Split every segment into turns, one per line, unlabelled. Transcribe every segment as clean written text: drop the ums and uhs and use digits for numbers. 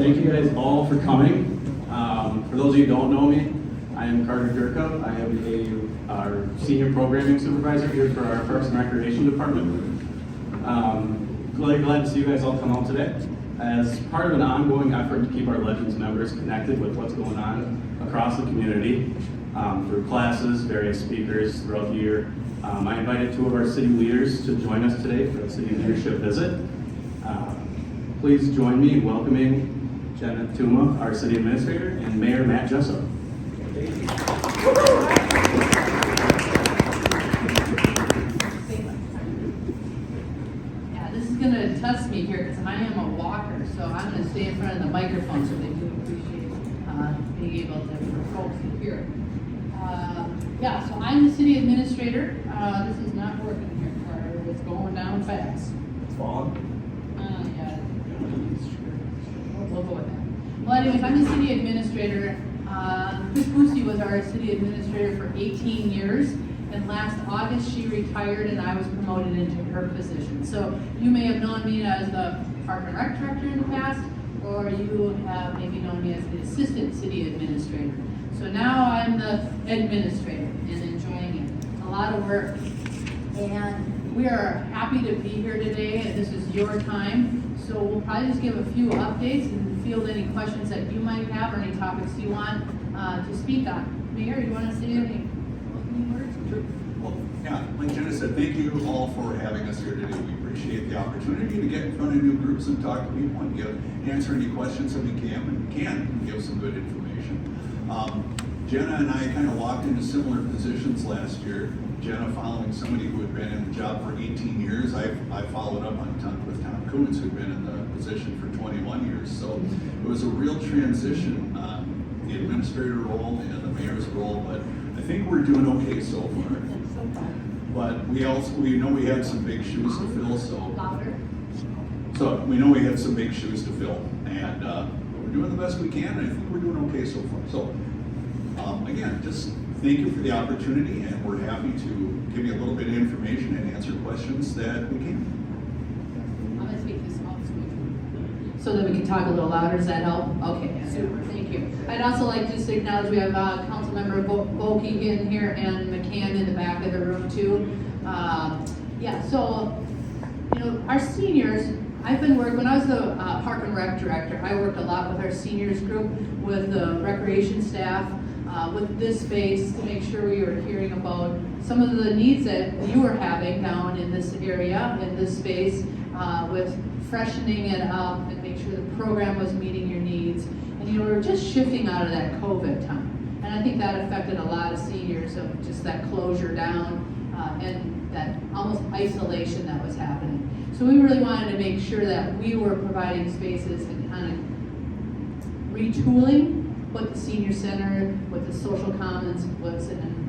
Thank you guys all for coming. For those of you who don't know me, I am Carter Durka. I am our senior programming supervisor here for our Parks and Recreation Department. Really glad to see you guys all come out today. As part of an ongoing effort to keep our Legends members connected with what's going on across the community, through classes, various speakers throughout the year, I invited two of our city leaders to join us today for the city leadership visit. Please join me in welcoming Jenna Tuma, our city administrator, and Mayor Matt Jessup.
Yeah, this is going to test me here because I am a walker, so I'm going to stay in front of the microphone so they do appreciate being able to, for folks to hear. Yeah, so I'm the city administrator. This is not working here, Carter. It's going down fast.
It's falling.
Yeah. We'll go with that. Well, anyways, I'm the city administrator. Chris Boosie was our city administrator for 18 years, and last August she retired and I was promoted into her position. So you may have known me as the Park and Rec director in the past, or you have maybe known me as the assistant city administrator. So now I'm the administrator and enjoying it. It's a lot of work. And we are happy to be here today, and this is your time. So we'll probably just give a few updates and field any questions that you might have or any topics you want to speak on. Mayor, you want to say any opening words?
Sure. Well, yeah, like Jenna said, thank you all for having us here today. We appreciate the opportunity to get in front of new groups and talk to people and answer any questions that we can give some good information. Jenna and I kind of walked into similar positions last year. Jenna following somebody who had been in the job for 18 years. I followed up with Tom Coons, who'd been in the position for 21 years. So it was a real transition, the administrator role and the mayor's role, but I think we're doing okay so far. But we know we had some big shoes to fill, so we know we had some big shoes to fill, and we're doing the best we can, and I think we're doing okay so far. So again, just thank you for the opportunity, and we're happy to give you a little bit of information and answer questions that we can.
I'm going to speak this up so that we can talk a little louder. Does that help? Okay, super. Thank you. I'd also like to just acknowledge we have council member Boki in here and McCann in the back of the room too. Yeah, so our seniors. I've been working, when I was the Park and Rec director, I worked a lot with our seniors group, with the recreation staff, with this space to make sure we were hearing about some of the needs that you were having down in this area, in this space, with freshening it up and make sure the program was meeting your needs. And we were just shifting out of that COVID time. And I think that affected a lot of seniors of just that closure down and that almost isolation that was happening. So we really wanted to make sure that we were providing spaces and kind of retooling what the senior center, what the social commons was, and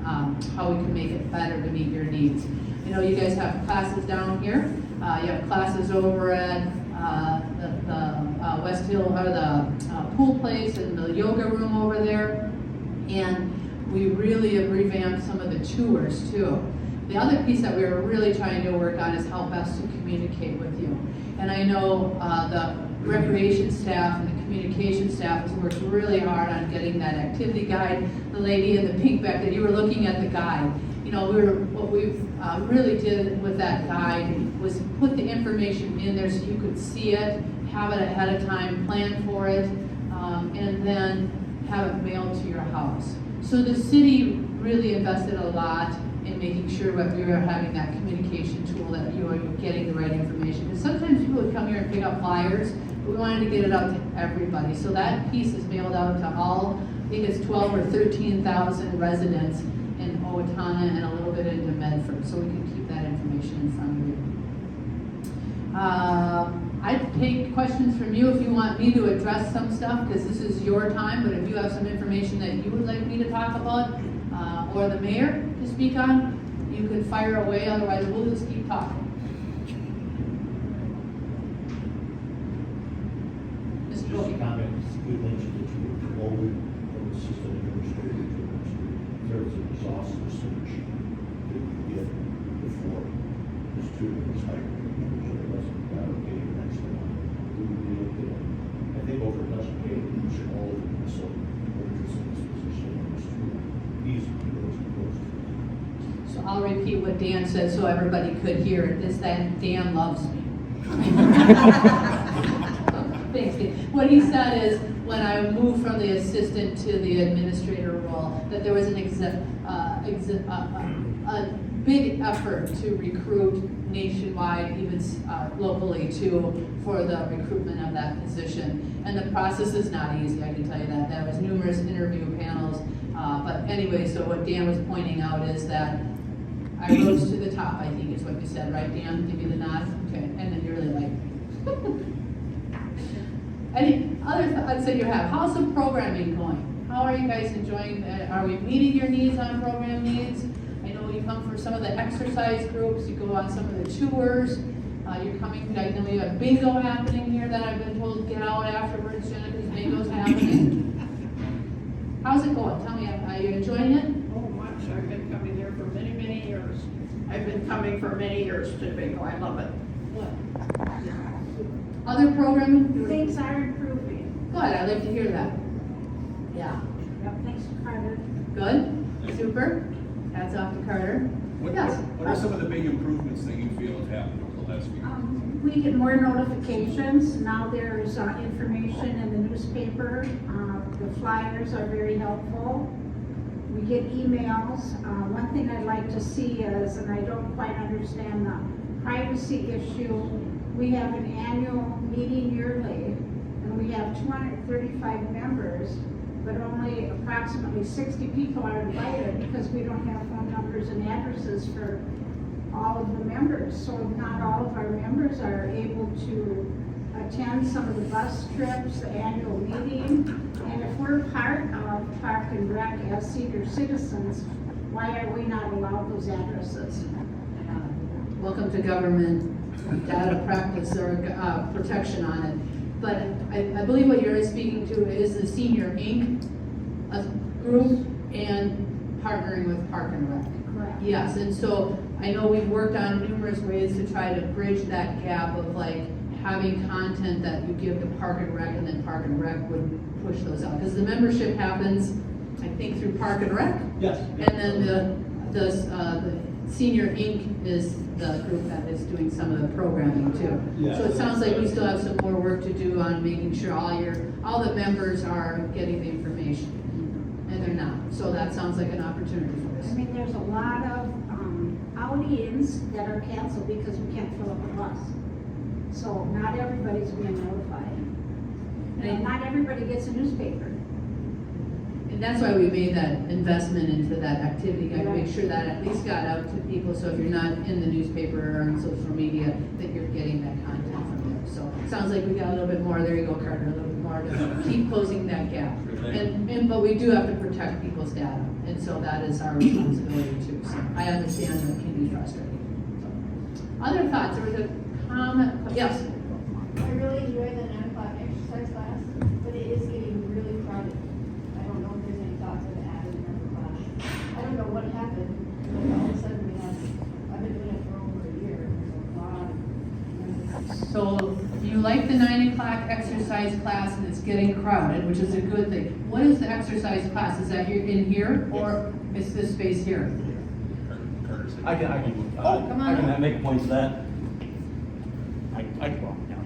how we can make it better to meet your needs. You guys have classes down here. You have classes over at the West Hill, or the pool place and the yoga room over there. And we really have revamped some of the tours too. The other piece that we are really trying to work on is how best to communicate with you. And I know the recreation staff and the communication staff has worked really hard on getting that activity guide. The lady in the pink back there, you were looking at the guide. What we really did with that guide was put the information in there so you could see it, have it ahead of time, plan for it, and then have it mailed to your house. So the city really invested a lot in making sure that we were having that communication tool, that you were getting the right information. Because sometimes people would come here and pick up flyers, but we wanted to get it out to everybody. So that piece is mailed out to all, I think it's 12 or 13,000 residents in Owatonna and a little bit into Medford, so we can keep that information in front of you. I'd take questions from you if you want me to address some stuff, because this is your time, but if you have some information that you would like me to talk about, or the mayor to speak on, you can fire away, otherwise we'll just keep talking.
Just a comment, you mentioned that you were promoted from assistant administrator to administrator. There was an exhaustive search that you did before this student was hired. It wasn't allocated next to one. We looked at it. I think over time educated, you should all of them, so we're just in this position, and it's too easy to go too close to.
So I'll repeat what Dan said so everybody could hear it, is that Dan loves me. Thanks, Dan. What he said is, when I moved from the assistant to the administrator role, that there was a big effort to recruit nationwide, even locally too, for the recruitment of that position. And the process is not easy, I can tell you that. There was numerous interview panels. But anyway, so what Dan was pointing out is that I rose to the top, I think is what you said, right, Dan? Give me the nod? Okay, and then you're really like. Any other thoughts that you have? How's the programming going? How are you guys enjoying that? Are we meeting your needs on program needs? I know you come for some of the exercise groups, you go on some of the tours. You're coming, I know you have bingo happening here that I've been told to get out afterwards, Jenna, because bingo's happening. How's it going? Tell me, are you enjoying it?
Oh, much. I've been coming here for many, many years. I've been coming for many years to bingo. I love it.
Other programming?
Things are improving.
Good, I'd like to hear that. Yeah,
Yep, thanks to Carter.
good, super. Hats off to Carter.
What
Yes.
are some of the big improvements that you feel have happened over the last week?
We get more notifications. Now there's information in the newspaper. The flyers are very helpful. We get emails. One thing I'd like to see is, and I don't quite understand the privacy issue, we have an annual meeting yearly, and we have 235 members, but only approximately 60 people are invited because we don't have phone numbers and addresses for all of the members. So not all of our members are able to attend some of the bus trips, the annual meeting. And if we're part of Park and Rec as senior citizens, why are we not allowed those addresses?
Welcome to government data practice or protection on it. But I believe what you're speaking to is the Senior Inc. Group and partnering with Park and Rec.
Correct.
Yes, and so I know we've worked on numerous ways to try to bridge that gap of like having content that you give to Park and Rec, and then Park and Rec would push those out. Because the membership happens, I think, through Park and Rec.
Yes.
And then the Senior Inc. is the group that is doing some of the programming too.
Yeah.
So it sounds like we still have some more work to do on making sure all the members are getting the information. And they're not. So that sounds like an opportunity for us.
I mean, there's a lot of outings that are canceled because we can't fill up a bus. So not everybody's being notified. And not everybody gets a newspaper.
And that's why we made that investment into that activity guide, to make sure that at least got out to people, so if you're not in the newspaper or on social media, that you're getting that content from there. So it sounds like we got a little bit more, there you go, Carter, a little bit more to keep closing that gap. But we do have to protect people's data, and so that is our responsibility too. So I understand that it can be frustrating. So, other thoughts? There was a comment, yes?
I really enjoy the 9 o'clock exercise class, but it is getting really crowded. I don't know if there's any thoughts of adding another class. I don't know what happened, but all of a sudden I've been doing it for over a year, there's a lot.
So you like the 9 o'clock exercise class and it's getting crowded, which is a good thing. What is the exercise class? Is that here in here or is this space here?
I can
come on up.
make a point to that. I can walk down.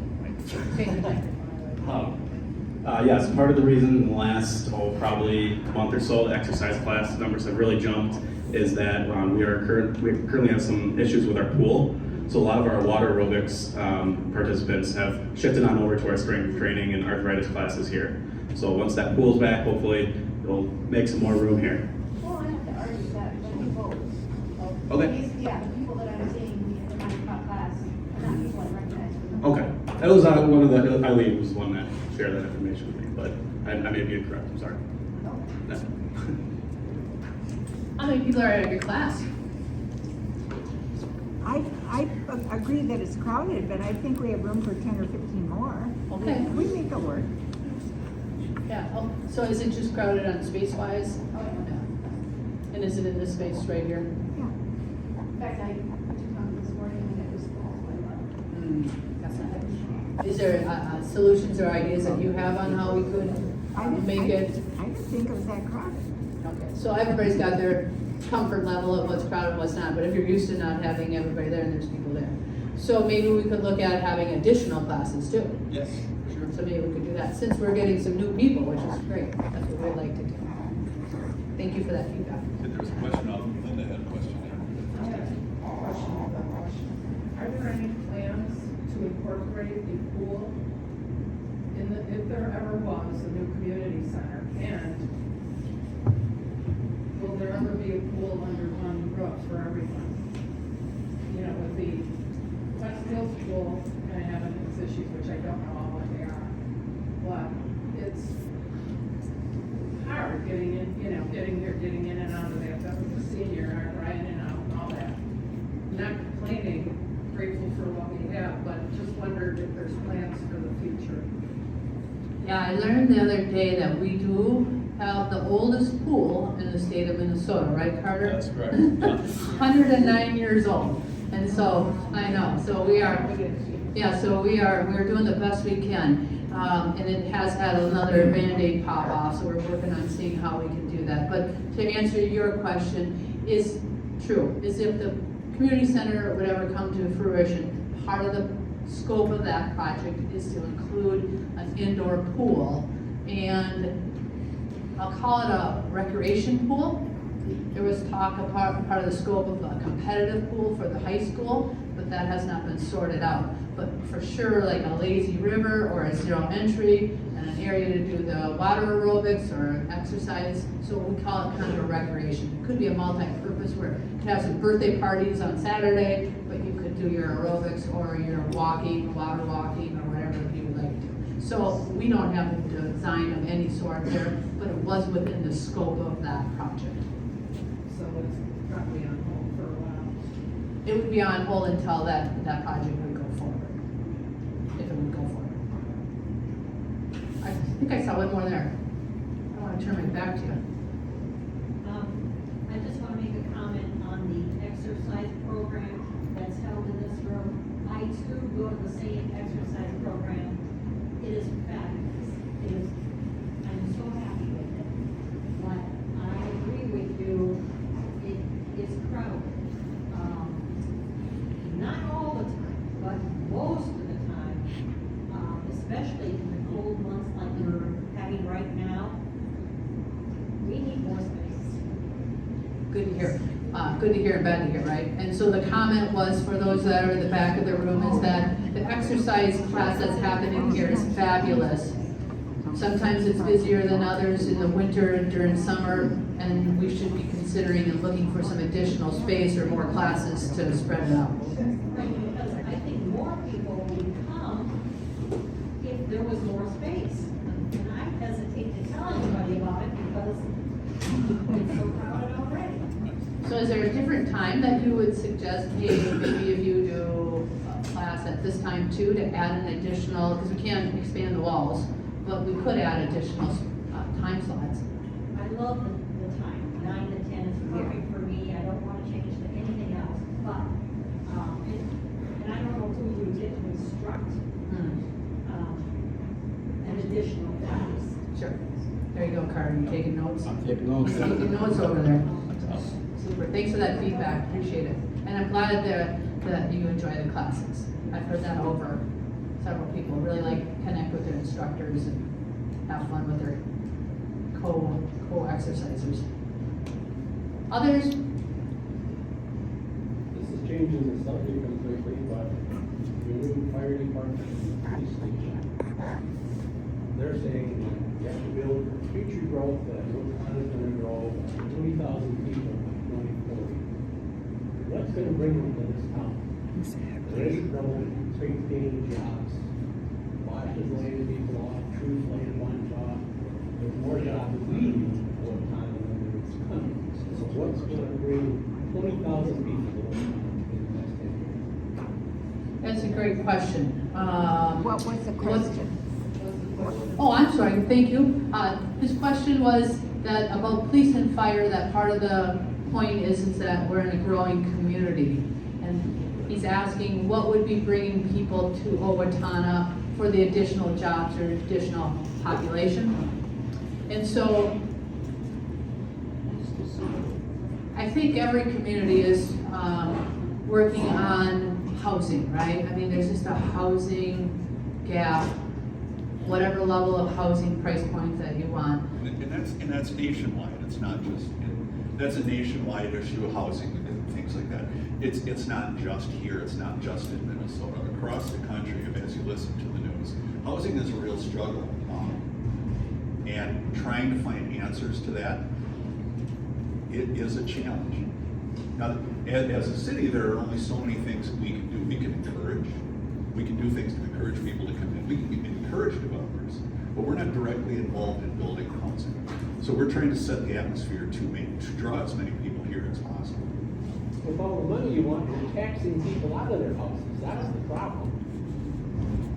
Yes, part of the reason in the last, probably month or so, the exercise class numbers have really jumped is that we currently have some issues with our pool. So a lot of our water aerobics participants have shifted on over to our strength training and arthritis classes here. So once that pool's back, hopefully it'll make some more room here.
Well, I have to argue that, but we both.
Okay.
Yeah, the people that I'm seeing in the 9 o'clock class are not people I recognize from the.
Okay, that was one of the, Eileen was the one that shared that information with me, but I may be incorrect, I'm sorry. No.
How many people are at your class?
I agree that it's crowded, but I think we have room for 10 or 15 more.
Okay.
We make it work.
Yeah, oh, so is it just crowded on space-wise?
Oh, yeah.
And is it in this space right here?
Yeah.
In fact, I took on this morning and it was full, so I left.
That's not it. Is there solutions or ideas that you have on how we make it,
I didn't think it was that crowded.
okay, so everybody's got their comfort level of what's crowded and what's not, but if you're used to not having everybody there and there's people there. So maybe we could look at having additional classes too.
Yes, for sure.
So maybe we could do that, since we're getting some new people, which is great, that's what we'd like to do. Thank you for that feedback.
There was a question out, Linda had a question there.
Are there any plans to incorporate the pool in the, if there ever was a new community center? And will there ever be a pool under one roof for everyone? You know, with the West Hills pool kind of having its issues, which I don't know all what they are. But it's hard getting in, you know, getting in and out of that. That was the senior, right, in and out and all that. Not complaining, grateful for what we have, but just wondered if there's plans for the future.
Yeah, I learned the other day that we do have the oldest pool in the state of Minnesota, right, Carter?
That's correct.
109 years old, and so, I know, so we are, yeah, so we're doing the best we can. And it has had another Band-Aid pop off, so we're working on seeing how we can do that. But to answer your question, is true, is if the community center or whatever come to fruition, part of the scope of that project is to include an indoor pool. And I'll call it a recreation pool. There was talk of part of the scope of a competitive pool for the high school, but that has not been sorted out. But for sure, like a lazy river or a zero entry and an area to do the water aerobics or exercise. So we call it kind of a recreation. It could be a multi-purpose where you could have some birthday parties on Saturday, but you could do your aerobics or your walking, water walking, or whatever you would like to do. So we don't have a design of any sort there, but it was within the scope of that project.
So it's probably on hold for a while.
It would be on hold until that project would go forward, if it would go forward. I think I saw one more there. I want to turn my back to you.
I just want to make a comment on the exercise program that's held in this room. I too go to the same exercise program. It is fabulous. I'm so happy with it. But I agree with you, it is crowded. Not all the time, but most of the time, especially in the cold months like we're having right now, we need more space.
Good to hear. Good to hear and bad to hear, right? And so the comment was, for those that are in the back of the room, is that the exercise class that's happening here is fabulous. Sometimes it's busier than others in the winter, during summer, and we should be considering and looking for some additional space or more classes to spread it out.
Because I think more people would come if there was more space. And I hesitate to tell anybody about it because it's so crowded already.
So is there a different time that you would suggest, hey, maybe if you do a class at this time too, to add an additional, because we can't expand the walls, but we could add additional time slots.
I love the time, 9 to 10 is perfect for me, I don't want to change to anything else, but, and I don't know who you get to instruct, an additional class.
Sure. There you go, Carter, you taking notes?
I'm taking notes.
He's taking notes over there. Super, thanks for that feedback, appreciate it. And I'm glad that you enjoy the classes. I've heard that over several people, really like connect with their instructors and have fun with their co-exercisers. Others?
This is changing the subject completely, but your new fire department and police station, they're saying that you have to build for future growth, that Owatonna is gonna grow 20,000 people by 2040. What's gonna bring them to this town? There ain't no big paying jobs. Washington's laying people off, Truth's laying one job. There's more jobs leaving Owatonna than there's coming. So what's gonna bring 20,000 people to Owatonna in the next 10 years?
That's a great question.
What was the question?
Oh, I'm sorry, thank you. His question was that about police and fire, that part of the point is that we're in a growing community. And he's asking what would be bringing people to Owatonna for the additional jobs or additional population. And so I think every community is working on housing, right? I mean, there's just a housing gap, whatever level of housing price point that you want.
And that's nationwide, it's not just, that's a nationwide issue, housing and things like that. It's not just here, it's not just in Minnesota. Across the country, as you listen to the news, housing is a real struggle. And trying to find answers to that, it is a challenge. Now, as a city, there are only so many things that we can do. We can do things to encourage people to come in. We can encourage developers, but we're not directly involved in building housing. So we're trying to set the atmosphere to draw as many people here as possible.
With all the money you want, you're taxing people out of their houses. That's the problem.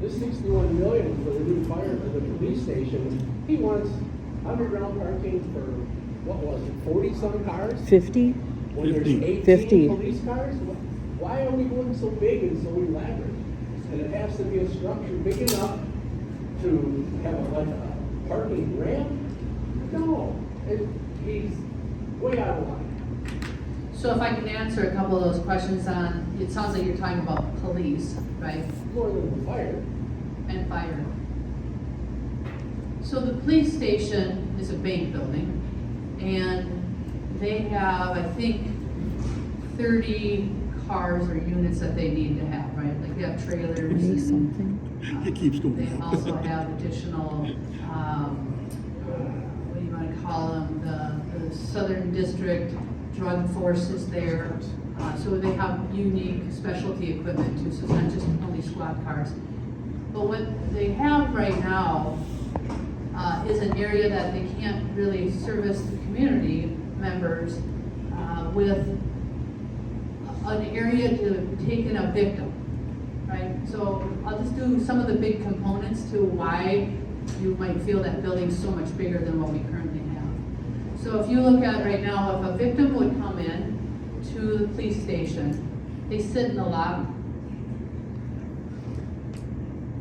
This $61 million for the new fire, for the police station, he wants underground parking for, what was it, 40-some cars?
50?
When there's 18
50.
police cars? Why are we going so big and so elaborate? And it has to be a structure big enough to have like a parking ramp? No, he's way out of line.
So if I can answer a couple of those questions on, it sounds like you're talking about police, right?
More than the fire.
And fire. So the police station is a bank building, and they have, I think, 30 cars or units that they need to have, right? Like they have trailers.
It keeps going
They
up.
also have additional, what do you want to call them, the Southern District Drug Force is there. So they have unique specialty equipment too, so it's not just only squad cars. But what they have right now is an area that they can't really service the community members with an area to take in a victim, right? So I'll just do some of the big components to why you might feel that building's so much bigger than what we currently have. So if you look at right now, if a victim would come in to the police station, they sit in the lobby.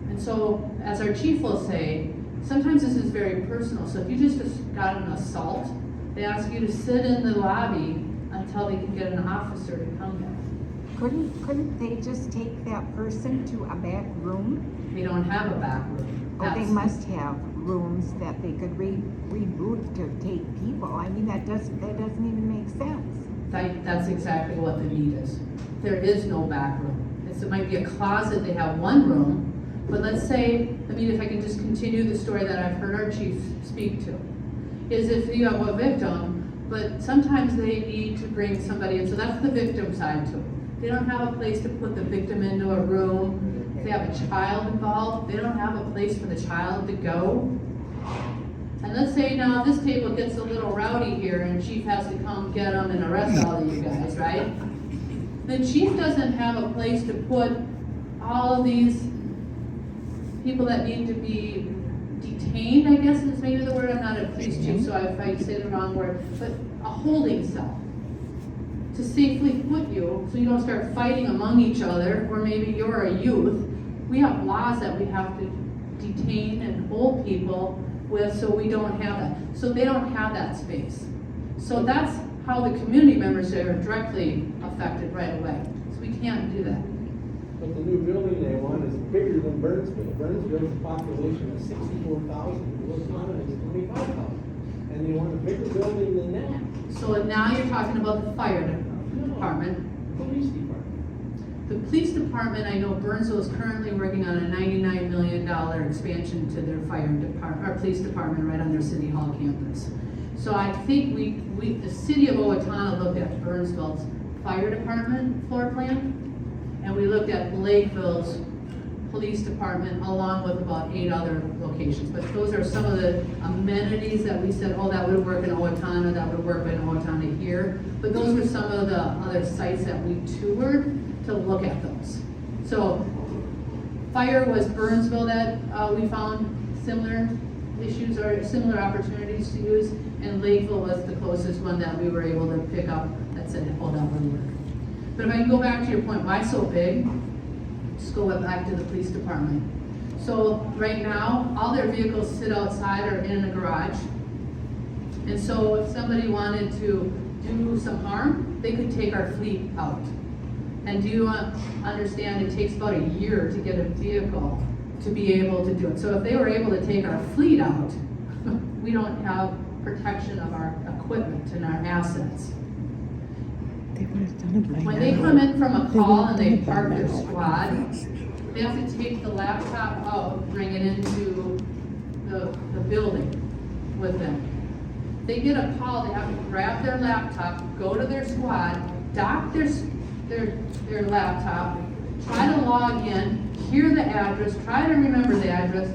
And so, as our chief will say, sometimes this is very personal. So if you just got an assault, they ask you to sit in the lobby until they can get an officer to come there.
Couldn't they just take that person to a back room?
They don't have a back room.
Or they
That's-
must have rooms that they could reboot to take people. I mean, that doesn't even make sense.
That's exactly what the need is. There is no back room. It might be a closet, they have one room, but let's say, I mean, if I can just continue the story that I've heard our chief speak to, is if you have a victim, but sometimes they need to bring somebody in, so that's the victim side to it. They don't have a place to put the victim into a room. If they have a child involved, they don't have a place for the child to go. And let's say now this table gets a little rowdy here and chief has to come get them and arrest all of you guys, right? The chief doesn't have a place to put all of these people that need to be detained, I guess is maybe the word. I'm not a police chief, so if I say the wrong word, but a holding cell to safely put you so you don't start fighting among each other, or maybe you're a youth. We have laws that we have to detain and hold people with, so we don't have that. So they don't have that space. So that's how the community members are directly affected right away. So we can't do that.
But the new building they want is bigger than Burnsville. Burnsville's population is 64,000, Owatonna is 25,000. And they want a bigger building than that.
So now you're talking about the fire department.
Police department.
The police department, I know Burnsville is currently working on a $99 million expansion to their fire department, or police department right on their city hall campus. So I think the city of Owatonna looked at Burnsville's fire department floor plan, and we looked at Lakeville's police department along with about 8 other locations. But those are some of the amenities that we said, oh, that would work in Owatonna, that would work in Owatonna here. But those were some of the other sites that we toured to look at those. So fire was Burnsville that we found similar issues or similar opportunities to use, and Lakeville was the closest one that we were able to pick up that said, oh, that would work. But if I can go back to your point, why so big? Just go back to the police department. So right now, all their vehicles sit outside or in a garage. And so if somebody wanted to do some harm, they could take our fleet out. And do you understand it takes about a year to get a vehicle to be able to do it? So if they were able to take our fleet out, we don't have protection of our equipment and our assets. When they come in from a call and they park their squad, they have to take the laptop out, bring it into the building with them. They get a call, they have to grab their laptop, go to their squad, dock their laptop, try to log in, hear the address, try to remember the address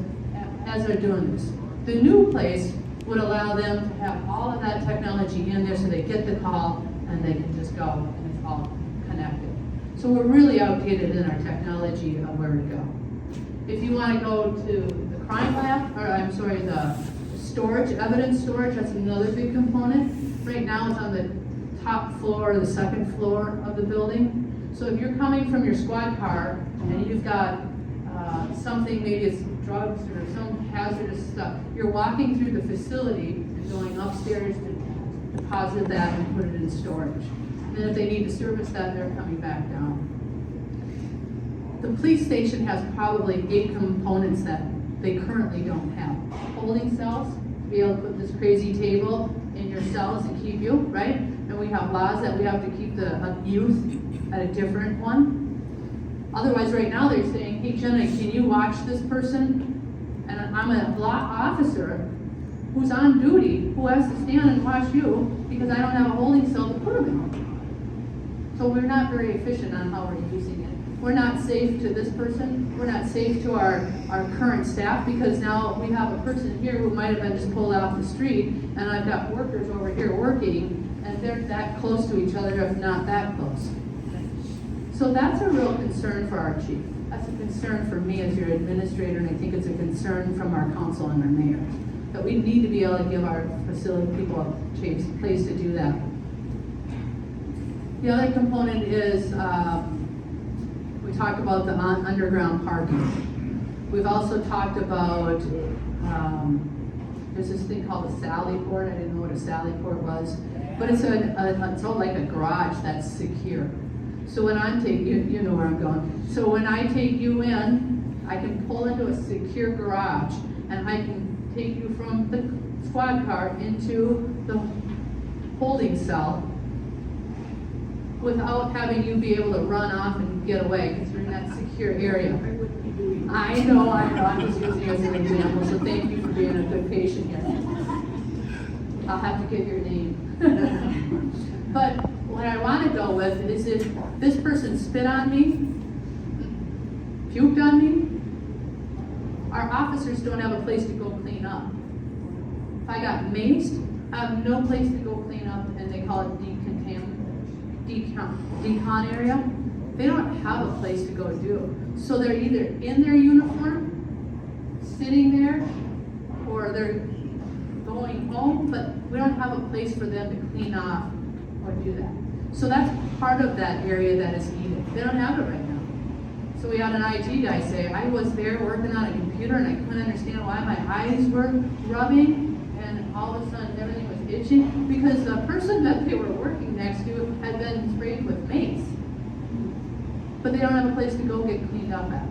as they're doing this. The new place would allow them to have all of that technology in there so they get the call and they can just go and it's all connected. So we're really outdated in our technology of where to go. If you want to go to the crime lab, or I'm sorry, the storage, evidence storage, that's another big component. Right now it's on the top floor or the second floor of the building. So if you're coming from your squad car and you've got something, maybe it's drugs or some hazardous stuff, you're walking through the facility and going upstairs to deposit that and put it in storage. And then if they need to service that, they're coming back down. The police station has probably 8 components that they currently don't have. Holding cells, to be able to put this crazy table in your cells and keep you, right? And we have laws that we have to keep the youth at a different one. Otherwise, right now they're saying, hey Jenna, can you watch this person? And I'm a law officer who's on duty, who has to stand and watch you because I don't have a holding cell to put them in. So we're not very efficient on how we're using it. We're not safe to this person. We're not safe to our current staff because now we have a person here who might have been just pulled off the street and I've got workers over here working and they're that close to each other, if not that close. So that's a real concern for our chief. That's a concern for me as your administrator, and I think it's a concern from our council and our mayor, that we need to be able to give our facility people a place to do that. The other component is, we talked about the underground parking. We've also talked about, there's this thing called a sally port. I didn't know what a sally port was, but it's it's all like a garage that's secure. So when I'm taking you know where I'm going. So when I take you in, I can pull into a secure garage and I can take you from the squad car into the holding cell without having you be able to run off and get away because you're in that secure area. I know, I'm just using it as an example, so thank you for being a good patient here. I'll have to give your name. But what I want to go with is if this person spit on me, puked on me, our officers don't have a place to go clean up. If I got maced, I have no place to go clean up, and they call it decon area. They don't have a place to go do. So they're either in their uniform, sitting there, or they're going home, but we don't have a place for them to clean off or do that. So that's part of that area that is needed. They don't have it right now. So we had an IT guy say, I was there working on a computer and I couldn't understand why my eyes were rubbing, and all of a sudden everything was itching because the person that they were working next to had been sprayed with mace. But they don't have a place to go get cleaned up at.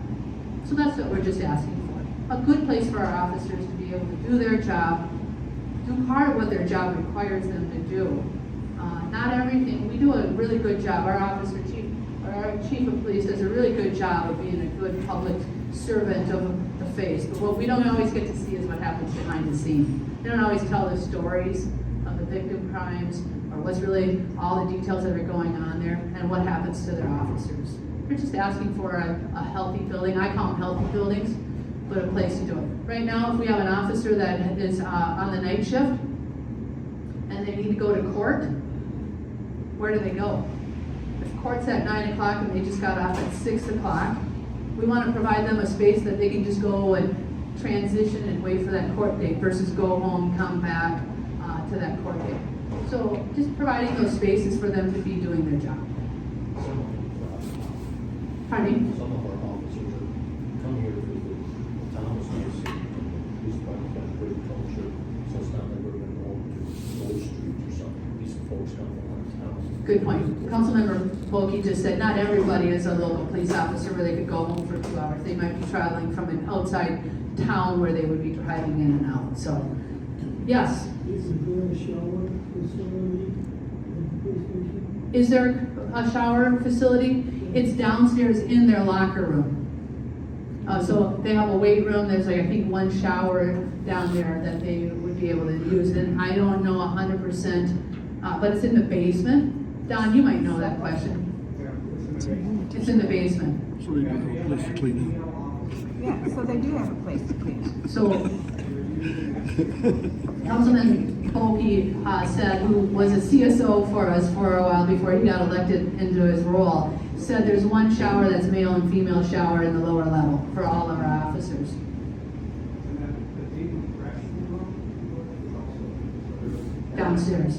So that's what we're just asking for. A good place for our officers to be able to do their job, do part of what their job requires them to do. Not everything. We do a really good job. Our chief of police does a really good job of being a good public servant of the face. But what we don't always get to see is what happens behind the scene. They don't always tell the stories of the victim crimes or what's really all the details that are going on there and what happens to their officers. We're just asking for a healthy building. I call them healthy buildings, but a place to do it. Right now, if we have an officer that is on the night shift and they need to go to court, where do they go? If court's at 9 o'clock and they just got off at 6 o'clock, we want to provide them a space that they can just go and transition and wait for that court date versus go home, come back to that court date. So just providing those spaces for them to be doing their job. Pardon me?
Some of our officers come here because the town is nice, police department's got a great culture, so it's not like we're gonna go to
Good point. Councilmember Bulkey just said, not everybody is a local police officer where they could go home for 2 hours. They might be traveling from an outside town where they would be driving in and out, so, yes.
Isn't there a shower facility at the police station?
Is there a shower facility? It's downstairs in their locker room. So they have a weight room, there's like, I think, one shower down there that they would be able to use, and I don't know 100%, but it's in the basement. Don, you might know that question. It's in the basement.
So they got a place to clean up.
Yeah, so they do have a place to clean.
So, Councilman Bulkey said, who was a CSO for us for a while before he got elected into his role, said there's one shower that's male and female shower in the lower level for all of our officers. Downstairs.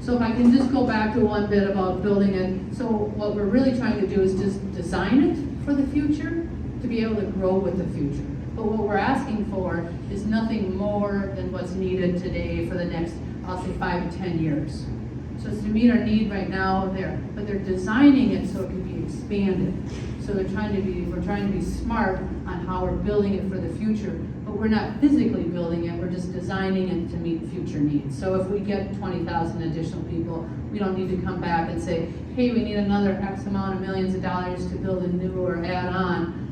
So if I can just go back to one bit about building it, so what we're really trying to do is just design it for the future, to be able to grow with the future. But what we're asking for is nothing more than what's needed today for the next, I'll say, 5 to 10 years. So it's to meet our need right now there, but they're designing it so it can be expanded. So we're trying to be smart on how we're building it for the future, but we're not physically building it, we're just designing it to meet future needs. So if we get 20,000 additional people, we don't need to come back and say, hey, we need another X amount of millions of dollars to build a new or add on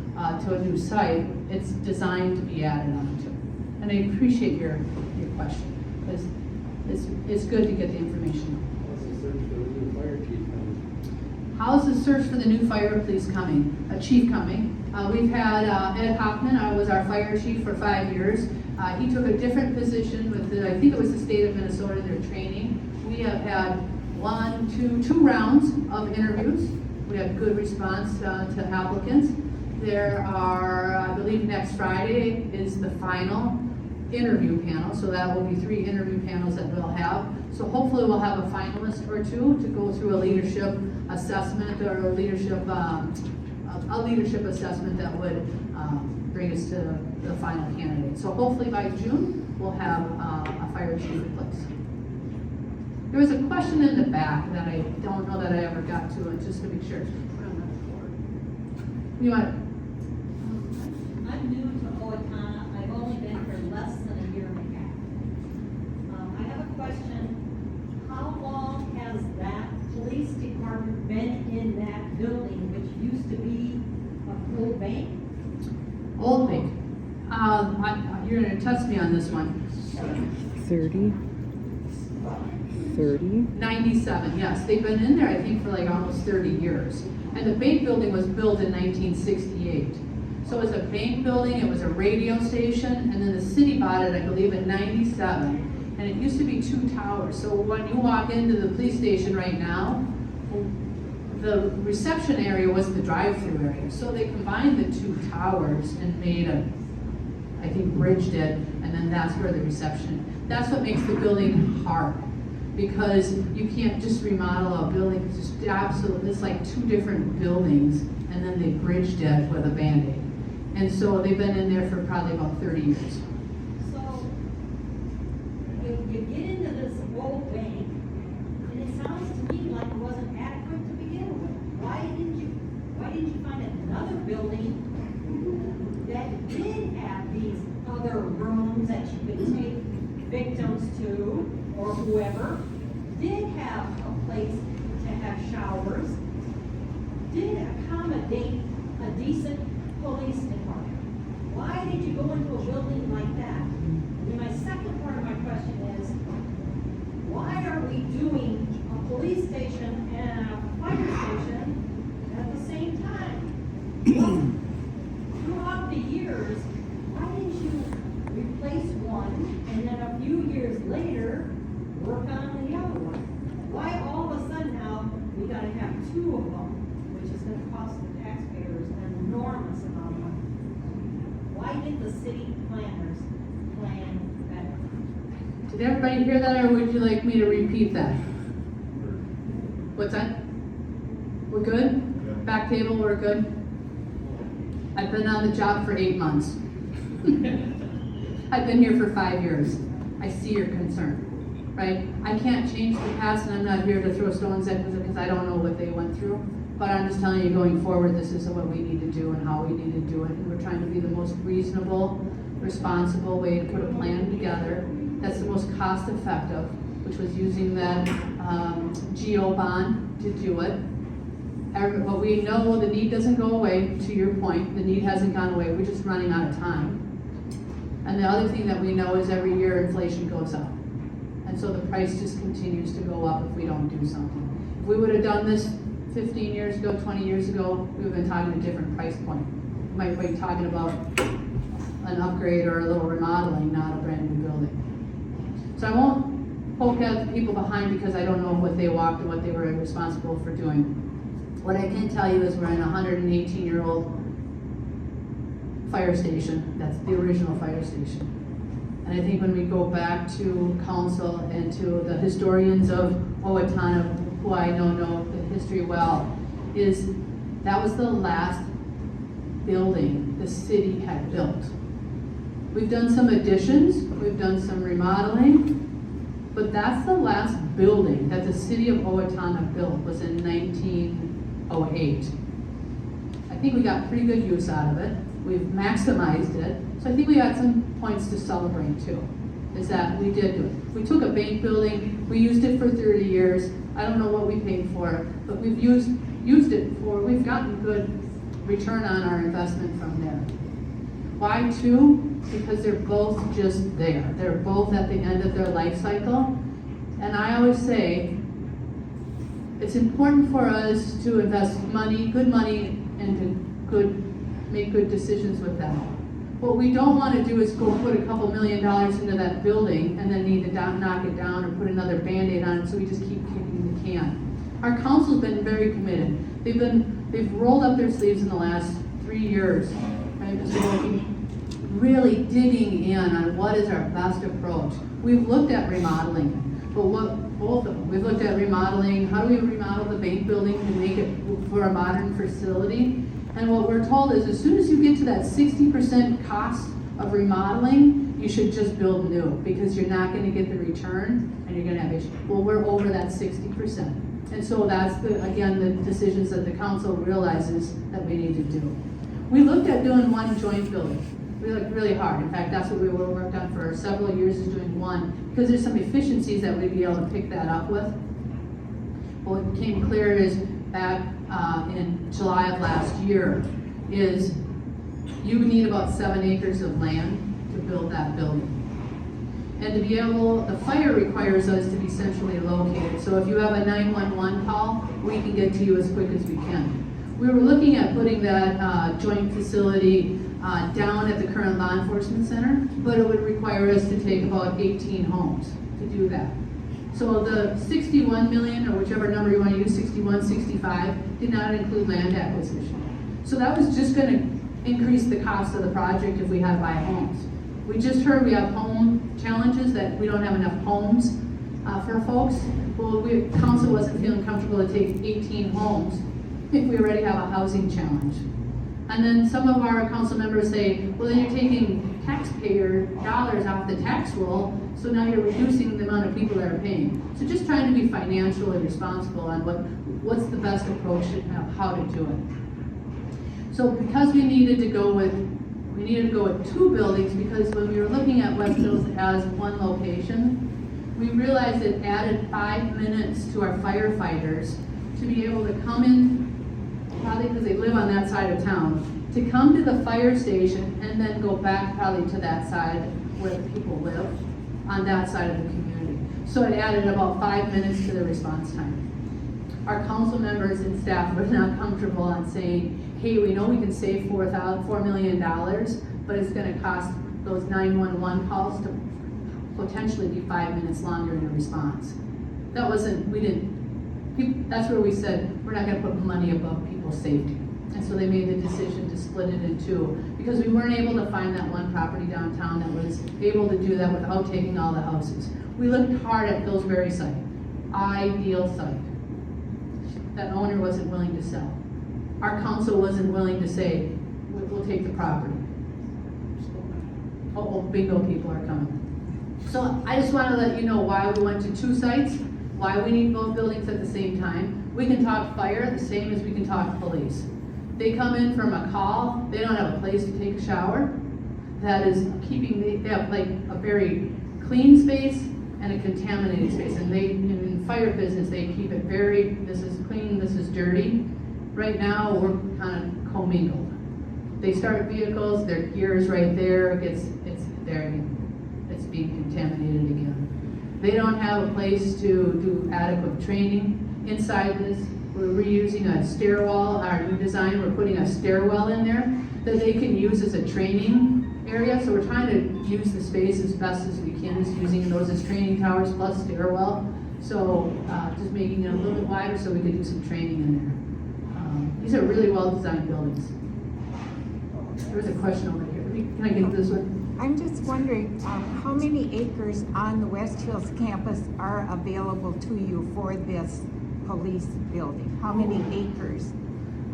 to a new site. It's designed to be added on to. And I appreciate your question, because it's good to get the information.
How's the search for the new fire chief coming?
How's the search for the new fire police coming? Chief coming. We've had Ed Hoffman, was our fire chief for 5 years. He took a different position with I think it was the state of Minnesota, their training. We have had two rounds of interviews. We have good response to applicants. There are, I believe next Friday is the final interview panel, so that will be 3 interview panels that we'll have. So hopefully we'll have a finalist or 2 to go through a leadership assessment or a leadership assessment that would bring us to the final candidate. So hopefully by June we'll have a fire chief in place. There was a question in the back that I don't know that I ever got to, and just to make sure. You want?
I'm new to Owatonna. I've only been here less than a year and a half. I have a question. How long has that police department been in that building, which used to be a old bank?
Old Bank. You're gonna test me on this one. 97, yes. They've been in there, I think, for like almost 30 years. And the bank building was built in 1968. So it was a bank building, it was a radio station, and then the city bought it, I believe, in 97. And it used to be 2 towers. So when you walk into the police station right now, the reception area was the drive-through area. So they combined the 2 towers and made I think bridged it, and then that's where the reception. That's what makes the building hard, because you can't just remodel a building. It's just absolutely, it's like 2 different buildings, and then they bridged it with a Band-Aid. And so they've been in there for probably about 30 years.
So, you get into this old bank, and it sounds to me like it wasn't adequate to begin with. Why didn't you find another building that did have these other rooms that you could take victims to, or whoever, did have a place to have showers, did accommodate a decent police department? Why did you go into a building like that? And then my second part of my question is, why are we doing a police station and a fire station at the same time? Throughout the years, why didn't you replace one and then a few years later work on the other one? Why all of a sudden now we gotta have 2 of them, which is gonna cost the taxpayers an enormous amount of money? Why did the city planners plan better?
Did everybody hear that, or would you like me to repeat that? What's that? We're good? Back table, we're good? I've been on the job for 8 months. I've been here for 5 years. I see your concern. right? I can't change the past, and I'm not here to throw stones at them because I don't know what they went through. But I'm just telling you, going forward, this is what we need to do and how we need to do it. And we're trying to be the most reasonable, responsible way to put a plan together that's the most cost effective, which was using that GO bond to do it. But we know the need doesn't go away, to your point. The need hasn't gone away. We're just running out of time. And the other thing that we know is every year inflation goes up. And so the price just continues to go up if we don't do something. If we would have done this 15 years ago, 20 years ago, we would have been talking a different price point. We might be talking about an upgrade or a little remodeling, not a brand new building. So I won't poke at the people behind because I don't know what they walked and what they were responsible for doing. What I can tell you is we're in a 118-year-old fire station. That's the original fire station. And I think when we go back to council and to the historians of Owatonna, who I know the history well, is that was the last building the city had built. We've done some additions, we've done some remodeling, but that's the last building that the city of Owatonna built was in 1908. I think we got pretty good use out of it. We've maximized it. So I think we got some points to celebrate too, is that we did do it. We took a bank building, we used it for 30 years. I don't know what we paid for it, but we've used it for, we've gotten good return on our investment from there. Why two? Because they're both just there. They're both at the end of their life cycle. And I always say, it's important for us to invest money, and to make good decisions with that. What we don't want to do is go put a couple $1 million into that building and then need to knock it down or put another Band-Aid on it, so we just keep kicking the can. Our council's been very committed. They've rolled up their sleeves in the last 3 years, right? Just really digging in on what is our best approach. We've looked at remodeling, but both of them. We've looked at remodeling. How do we remodel the bank building to make it for a modern facility? And what we're told is as soon as you get to that 60% cost of remodeling, you should just build new because you're not going to get the return and you're going to have issues. Well, we're over that 60%. And so that's, again, the decisions that the council realizes that we need to do. We looked at doing one joint building. We looked really hard. In fact, that's what we worked on for several years, is doing one, because there's some efficiencies that we'd be able to pick that up with. What became clear is back in July of last year is you need about 7 acres of land to build that building. And to be able, the fire requires us to be centrally located. So if you have a 911 call, we can get to you as quick as we can. We were looking at putting that joint facility down at the current law enforcement center, but it would require us to take about 18 homes to do that. So the 61 million, or whichever number you want to use, 61, 65, did not include land acquisition. So that was just going to increase the cost of the project if we had to buy homes. We just heard we have home challenges, that we don't have enough homes for folks. Well, council wasn't feeling comfortable to take 18 homes if we already have a housing challenge. And then some of our council members say, well, then you're taking taxpayer dollars off the tax roll, so now you're reducing the amount of people that are paying. So just trying to be financially responsible on what's the best approach and how to do it. So because we needed to go with 2 buildings, because when we were looking at West Hills as one location, we realized it added 5 minutes to our firefighters to be able to come in, probably because they live on that side of town, to come to the fire station and then go back probably to that side where the people live, on that side of the community. So it added about 5 minutes to the response time. Our council members and staff were not comfortable on saying, hey, we know we can save $4 million, but it's going to cost those 911 calls to potentially be 5 minutes longer in a response. That's where we said, we're not going to put money above people's safety. And so they made the decision to split it in 2, because we weren't able to find that one property downtown that was able to do that without taking all the houses. We looked hard at Pillsbury site, ideal site. That owner wasn't willing to sell. Our council wasn't willing to say, we'll take the property. Oh, bingo people are coming. So I just wanna let you know why we went to 2 sites, why we need both buildings at the same time. We can talk fire the same as we can talk police. They come in from a call, they don't have a place to take a shower. That is they have like a very clean space and a contaminated space. And in fire business, they keep it very, this is clean, this is dirty. Right now, we're kind of commingled. They start vehicles, their gear is right there, it's there again. It's being contaminated again. They don't have a place to do adequate training inside this. We're reusing a stairwell, our new design, we're putting a stairwell in there that they can use as a training area. So we're trying to use the space as best as we can, is using those as training towers plus stairwell. So just making it a little bit wider so we could do some training in there. These are really well-designed buildings. There was a question over here. Can I get this one?
I'm just wondering, how many acres on the West Hills campus are available to you for this police building? How many acres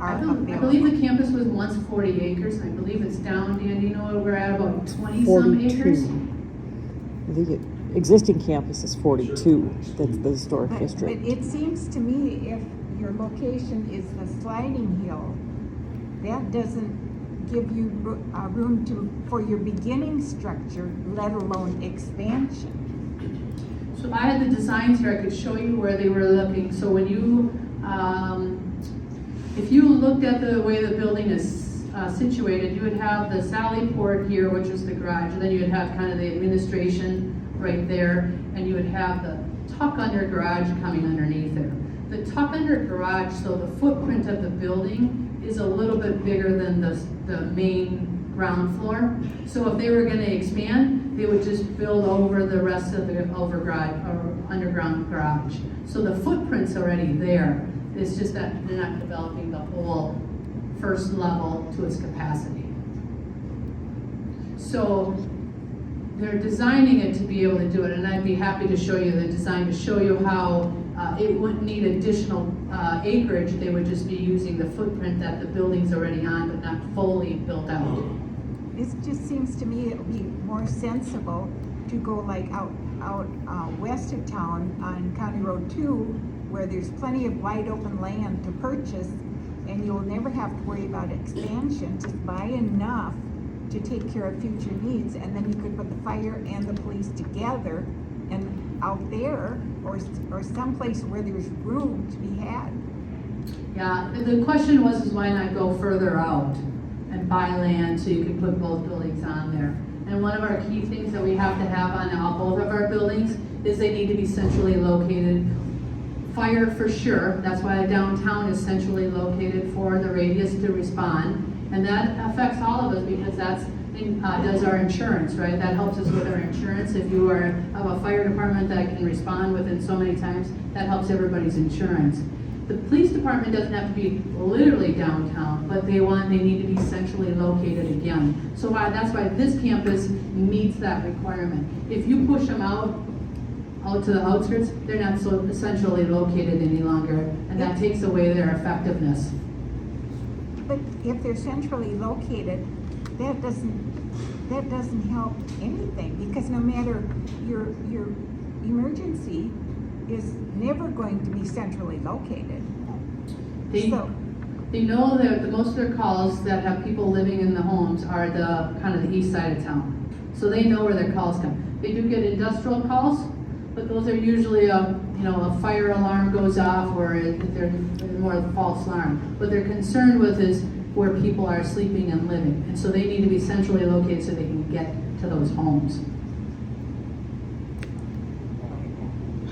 are available?
I believe the campus was once 40 acres, and I believe it's down, Dan, you know, we're at about 20-some acres.
The existing campus is 42, that's the historic
But
district.
it seems to me if your location is the sliding hill, that doesn't give you room for your beginning structure, let alone expansion.
So if I had the designs here, I could show you where they were looking. So when you, if you looked at the way the building is situated, you would have the Sally Port here, which is the garage, and then you would have kind of the administration right there, and you would have the tuck under garage coming underneath there. The tuck under garage, so the footprint of the building is a little bit bigger than the main ground floor. So if they were gonna expand, they would just build over the rest of the underground garage. So the footprint's already there. It's just that they're not developing the whole first level to its capacity. So they're designing it to be able to do it, and I'd be happy to show you the design to show you how it wouldn't need additional acreage. They would just be using the footprint that the building's already on, but not fully built out.
It just seems to me it would be more sensible to go like out west of town on County Road 2, where there's plenty of wide open land to purchase, and you'll never have to worry about expansion. Just buy enough to take care of future needs, and then you could put the fire and the police together and out there, or someplace where there's room to be had.
Yeah, the question was is why not go further out and buy land so you can put both buildings on there. And one of our key things that we have to have on both of our buildings is they need to be centrally located. Fire for sure, that's why downtown is centrally located for the radius to respond. And that affects all of us because that's does our insurance, right? That helps us with our insurance. If you have a fire department that can respond within so many times, that helps everybody's insurance. The police department doesn't have to be literally downtown, but they need to be centrally located again. So that's why this campus meets that requirement. If you push them out to the outskirts, they're not so centrally located any longer, and that takes away their effectiveness.
But if they're centrally located, that doesn't help anything, because no matter your emergency is never going to be centrally located.
They know that most of their calls that have people living in the homes are the kind of the east side of town. So they know where their calls come. They do get industrial calls, but those are usually a fire alarm goes off, or if they're more of a false alarm. What they're concerned with is where people are sleeping and living. And so they need to be centrally located so they can get to those homes.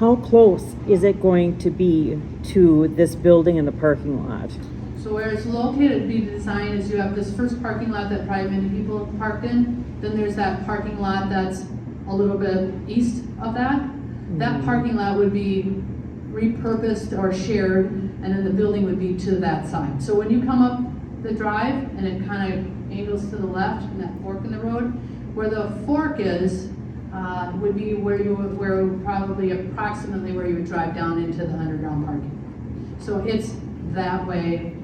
How close is it going to be to this building and the parking lot?
So where it's located, the design is you have this first parking lot that probably many people have parked in. Then there's that parking lot that's a little bit east of that. That parking lot would be repurposed or shared, and then the building would be to that side. So when you come up the drive and it kind of angles to the left in that fork in the road, where the fork is would be where probably approximately where you would drive down into the underground parking. So it's that way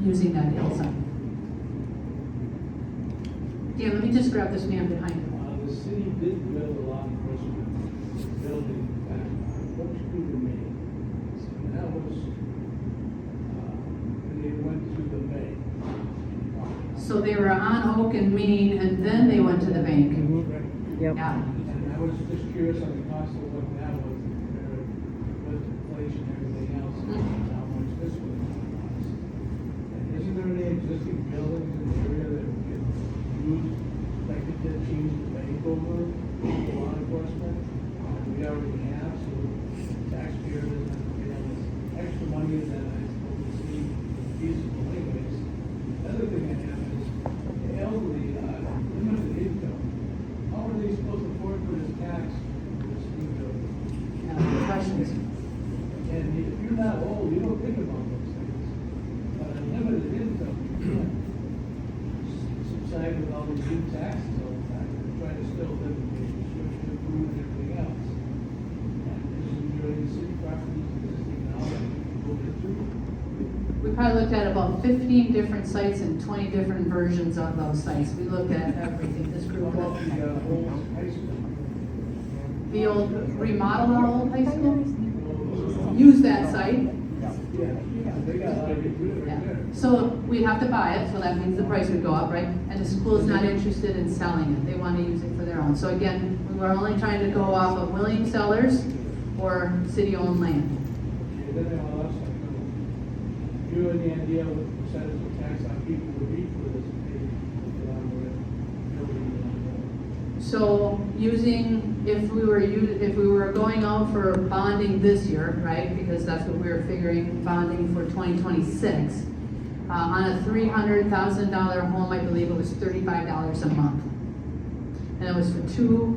using that hillside. Yeah, let me just grab this man behind you.
the city did build a law enforcement building back on Oak Street in Maine. And that was, when they went to the bank.
So they were on Oak and Main, and then they went to the bank.
Yep.
Yeah.
And I was just curious on the cost of what that was, with inflation and everything else, and how much this was gonna cost. And isn't there any existing buildings in the area that we could use, that could get change the bank over for law enforcement? We already have, so taxpayer doesn't have to pay all this extra money that I suppose the city feasible anyways. The other thing I have is the elderly, limited income. How are they supposed to afford for this tax, for this new building?
Yeah, good questions.
And if you're not old, you don't think about those things. But a limited income, you can't subside with all these new taxes all the time. You're trying to still live in the social food and everything else. And isn't there any city properties existing now that we can go into?
We probably looked at about 15 different sites and 20 different versions of those sites. We looked at everything, this
How
group.
about the old high school?
The old remodel our old high school, use that site.
Yeah, they got a lot of good food
Yeah.
right there.
So we'd have to buy it, so that means the price would go up, right? And the school is not interested in selling it, they want to use it for their own. So again, we were only trying to go off of willing sellers or city-owned land.
Okay, then they all have something. Do you have any idea what the percentage of tax on people would be for this pay along with building?
So using, if we were going out for bonding this year, right, because that's what we were figuring, bonding for 2026, on a $300,000 home, I believe it was $35 a month. And it was for 2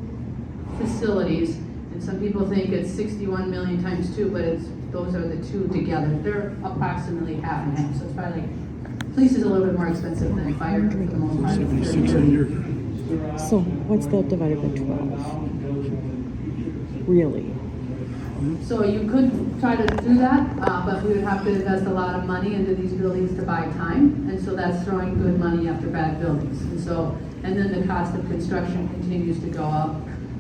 facilities, and some people think it's 61 million times 2, but those are the 2 together. They're approximately half and half, so it's probably, police is a little bit more expensive than fire for the most part.
So what's that divided by 12? Really?
So you could try to do that, but we would have to invest a lot of money into these buildings to buy time, and so that's throwing good money after bad buildings. And then the cost of construction continues to go up.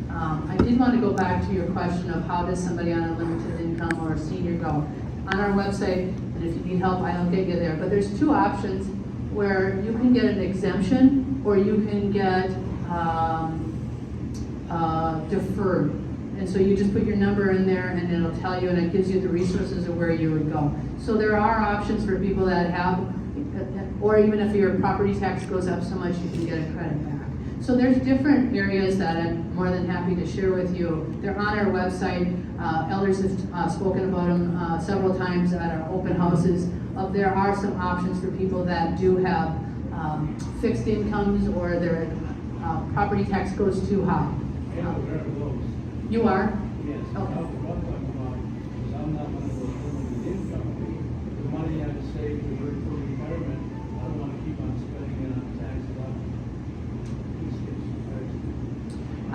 I did want to go back to your question of how does somebody on a limited income or a senior go? On our website, and if you need help, I'll get you there, but there's 2 options where you can get an exemption or you can get deferred. And so you just put your number in there and it'll tell you, and it gives you the resources of where you would go. So there are options for people that have, or even if your property tax goes up so much, you can get a credit back. So there's different areas that I'm more than happy to share with you. They're on our website. Elders have spoken about them several times at our open houses. There are some options for people that do have fixed incomes or their property tax goes too high.
Yeah, where are those?
You are?
Yes,
Okay.
what I'm talking about is I'm not one of those limited income. The money I save to work for retirement, I don't want to keep on spending it on taxes on these things.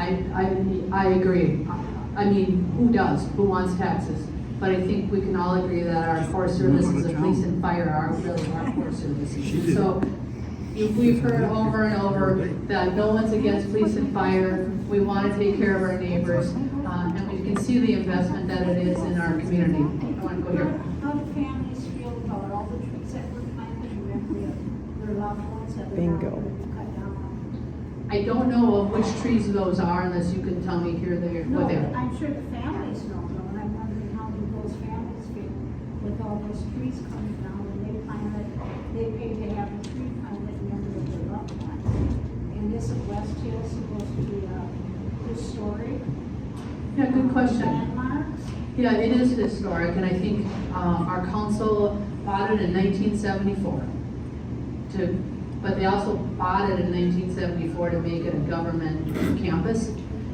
I agree. I mean, who does? Who wants taxes? But I think we can all agree that our core services of police and fire are really our core services. So we've heard over and over that no one's against police and fire. We want to take care of our neighbors, and we can see the investment that it is in our community. I want to go here.
How do families feel about all the trees that were planted, remember their loved ones that were
Bingo.
cut down?
I don't know of which trees those are unless you can tell me here
No,
what they
but
are.
I'm sure the families don't know, and I'm wondering how do those families feel with all those trees coming down, and they planted, they paid to have the tree planted in memory of their loved ones. And this West Hill supposed to be historic
Yeah, good question.
landmarks?
Yeah, it is historic, and I think our council bought it in 1974. But they also bought it in 1974 to make it a government campus.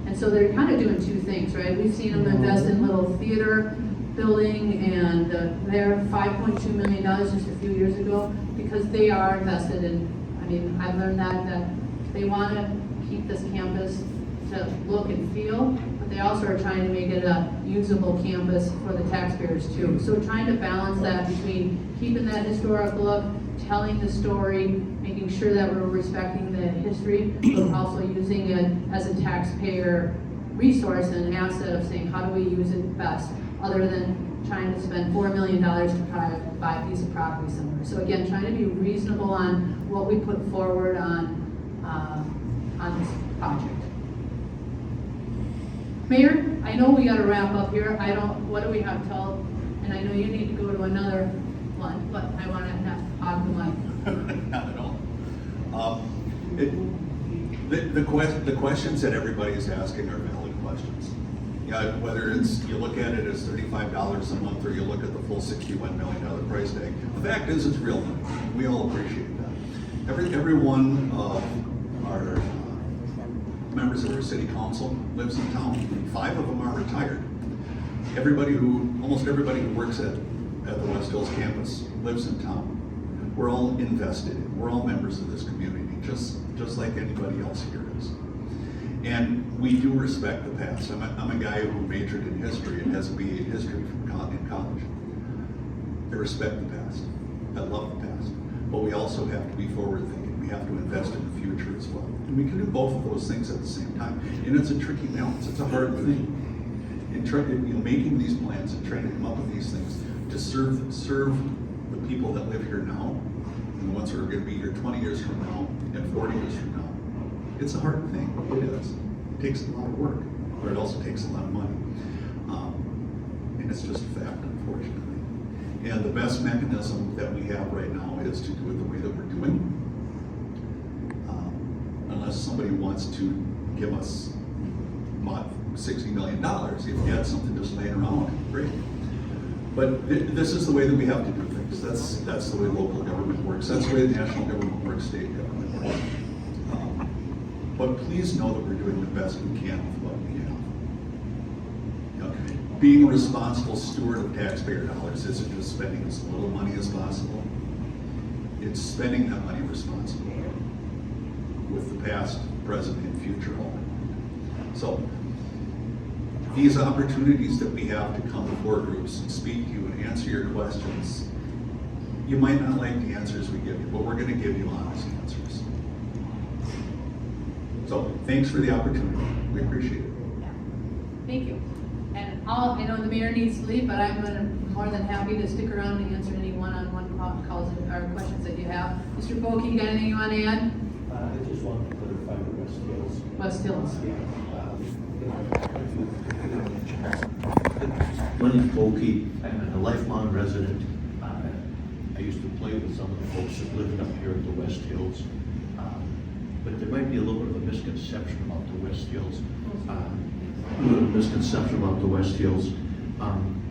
And so they're kind of doing 2 things, right? We've seen them invest in little theater building, and they're $5.2 million just a few years ago because they are invested in, I mean, I've learned that they want to keep this campus to look and feel, but they also are trying to make it a usable campus for the taxpayers too. So trying to balance that between keeping that historic look, telling the story, making making sure that we're respecting the history, but also using it as a taxpayer resource and asset of saying, how do we use it best, other than trying to spend $4 million to try to buy a piece of property somewhere. So again, trying to be reasonable on what we put forward on this project. Mayor, I know we gotta wrap up here. What do we have till, and I know you need to go to another one, but I wanna have on the mic.
Not at all. The questions that everybody is asking are valid questions. Yeah, whether it's, you look at it as $35 a month, or you look at the full $61 million price tag, the fact is, it's real money. We all appreciate that. Every one of our members of our city council lives in town. 5 of them are retired. Almost everybody who works at the West Hills campus lives in town. We're all invested in, we're all members of this community, just like anybody else here is. And we do respect the past. I'm a guy who majored in history and has a BA in history in college. I respect the past. I love the past. But we also have to be forward thinking. We have to invest in the future as well. And we can do both of those things at the same time. And it's a tricky balance. It's a hard thing. In making these plans and trying to come up with these things to serve the people that live here now, and the ones who are going to be here 20 years from now and 40 years from now. It's a hard thing. It is. It takes a lot of work, but it also takes a lot of money. And it's just a fact, unfortunately. And the best mechanism that we have right now is to do it the way that we're doing. Unless somebody wants to give us $60 million, if you had something just laying around, great. But this is the way that we have to do things. That's the way local government works. That's the way the national government works, state government works. But please know that we're doing the best we can with what we have. Okay. Being a responsible steward of taxpayer dollars isn't just spending as little money as possible. It's spending that money responsibly with the past, present, and future all in mind. So these opportunities that we have to come before groups and speak to you and answer your questions, you might not like the answers we give you, but we're going to give you honest answers. So thanks for the opportunity. We appreciate it.
Yeah. Thank you. And I know the mayor needs to leave, but I'm more than happy to stick around and answer any one-on-one calls or questions that you have. Mr. Boki, you got anything you want to add?
I just want to clarify the West Hills.
West Hills.
My name's Boki. I'm a lifelong resident. I used to play with some of the folks that lived up here at the West Hills. But there might be a little bit of a misconception about the West Hills.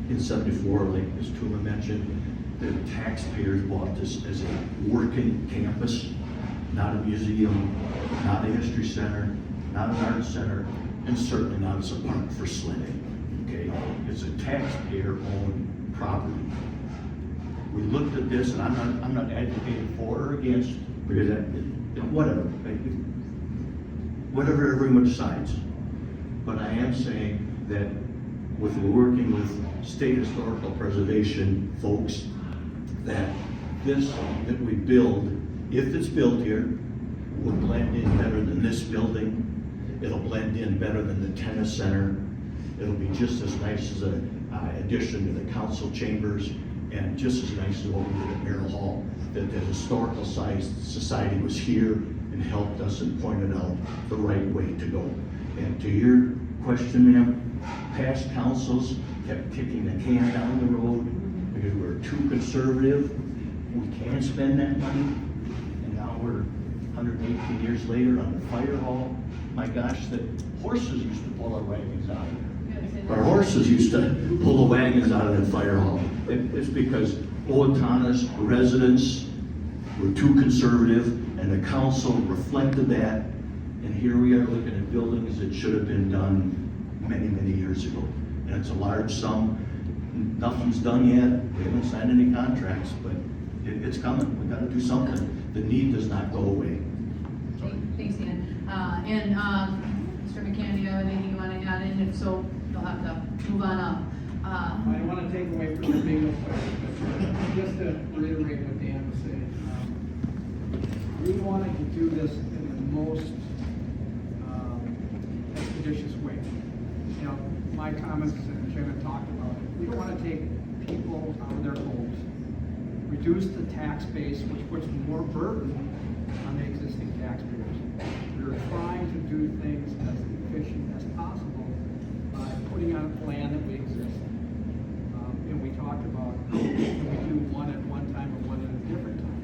In '74, like Ms. Tuma mentioned, the taxpayers bought this as a working campus, not a museum, not a history center, not an art center, and certainly not as a park for sledding. Okay, it's a taxpayer-owned property. We looked at this, and I'm not advocating for or against, because whatever everyone decides. But I am saying that with working with state historical preservation folks, that this that we build, if it's built here, will blend in better than this building. It'll blend in better than the tennis center. It'll be just as nice as an addition to the council chambers, and just as nice as what we did at Merrill Hall. That the historical society was here and helped us and pointed out the right way to go. And to your question, ma'am, past councils kept kicking the can down the road because we were too conservative. We can spend that money, and now we're 118 years later on the fire hall. My gosh, the horses used to pull our wagons out of there. Our horses used to pull the wagons out of that fire hall. It's because Owatonna's residents were too conservative, and the council reflected that. And here we are looking at buildings that should have been done many, many years ago. And it's a large sum. Nothing's done yet. We haven't signed any contracts, but it's coming. We got to do something. The need does not go away.
Thanks, Ian. Mr. McCann, do you have anything you want to add in? If so, you'll have to move on up.
I don't want to take away from the bingo question, but just to reiterate what Dan was saying. We wanted to do this in the most expeditious way. You know, my comments and Jenna talked about it. We don't want to take people out of their homes, reduce the tax base, which puts more burden on the existing taxpayers. We're trying to do things as efficient as possible by putting on a plan that we exist. And we talked about, can we do one at one time or one at a different time?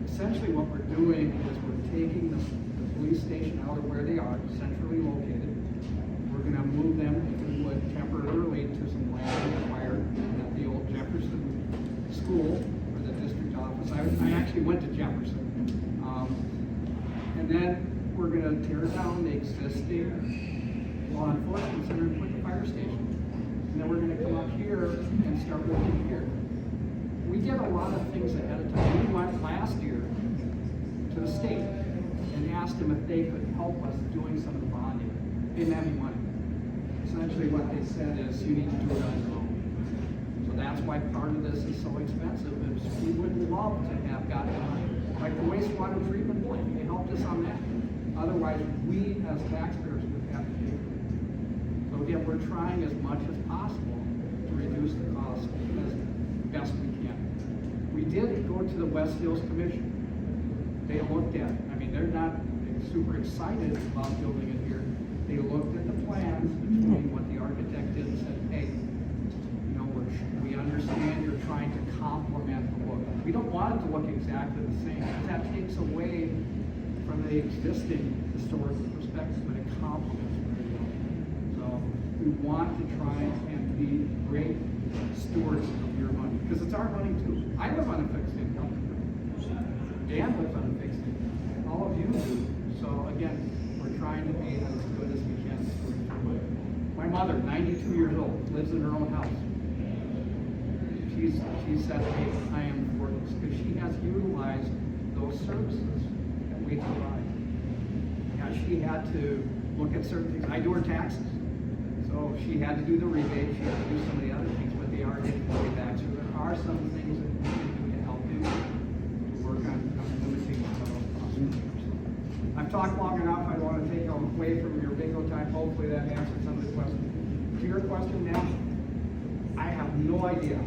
Essentially what we're doing is we're taking the police station out of where they are, centrally located. We're gonna move them, if we would, temporarily to some land acquired at the old Jefferson School, or the district office. I actually went to Jefferson. And then we're gonna tear down the existing law enforcement center and put the fire station. And then we're gonna come up here and start working here. We did a lot of things ahead of time. We went last year to the state and asked them if they could help us doing some of the bonding. They didn't have any money. Essentially what they said is, you need to do it on your own. So that's why part of this is so expensive, is we would love to have gotten money. Like the wastewater treatment plant, they helped us on that. Otherwise, we as taxpayers would have to pay for it. So again, we're trying as much as possible to reduce the cost as best we can. We did go to the West Hills Commission. They looked at it. I mean, they're not super excited about building it here. They looked at the plans between what the architect did and said, hey, you know, we understand you're trying to complement the look. We don't want it to look exactly the same, because that takes away from the existing historical perspective, but it complements very well. So we want to try and be great stewards of your money, because it's our money too. I live on a fixed income. Dan lives on a fixed income. All of you do. So again, we're trying to be as good as we can stewards of money. My mother, 92 years old, lives in her own house. She said, hey, I am for this, because she has utilized those services that we provide. Yeah, she had to look at certain things. I do her taxes. So she had to do the rebate, she had to do some of the other things, but they are getting way back. So there are some things that we can do to help you to work on limiting some of those costs. I've talked long enough, I don't want to take away from your bingo time. Hopefully that answered some of the questions. To your question now, I have no idea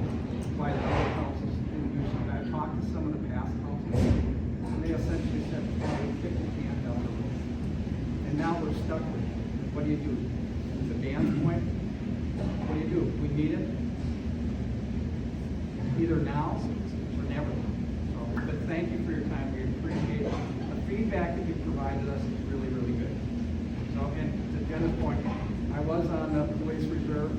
why the other councils didn't do something. I've talked to some of the past councils, and they essentially said, oh, we kicked the can down the road. And now we're stuck with it. What do you do? To Dan's point, what do you do? We need it either now or never. So, but thank you for your time. We appreciate it. The feedback that you provided us is really, really good. So, and to Jenna's point, I was on the police reserve.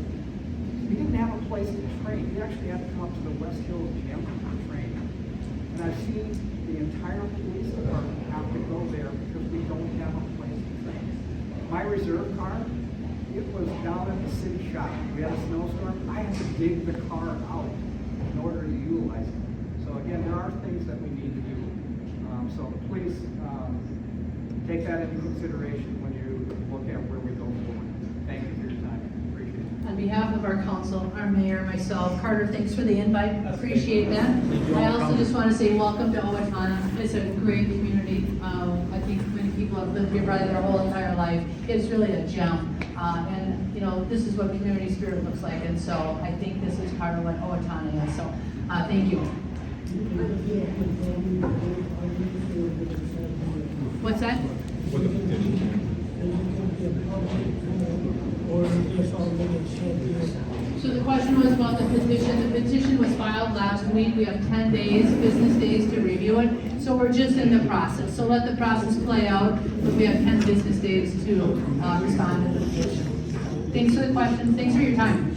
We didn't have a place to train. We actually had to come up to the West Hills gym to train. And I've seen the entire police department have to go there because we don't have a place to train. My reserve car, it was down at the city shop. We had a snowstorm. I had to dig the car out in order to utilize it. So again, there are things that we need to do. So please take that into consideration when you look at where we go forward. Thank you for your time. Appreciate it.
On behalf of our council, our mayor, myself, Carter, thanks for the invite. Appreciate that. I also just want to say welcome to Owatonna. It's a great community. I think many people have lived here probably their whole entire life. It's really a gem. And you know, this is what community spirit looks like. And so I think this is part of what Owatonna is. So thank you. What's that? So the question was about the petition. The petition was filed last week. We have 10 days, business days to review it. So we're just in the process. So let the process play out, but we have 10 business days to respond to the petition. Thanks for the question. Thanks for your time.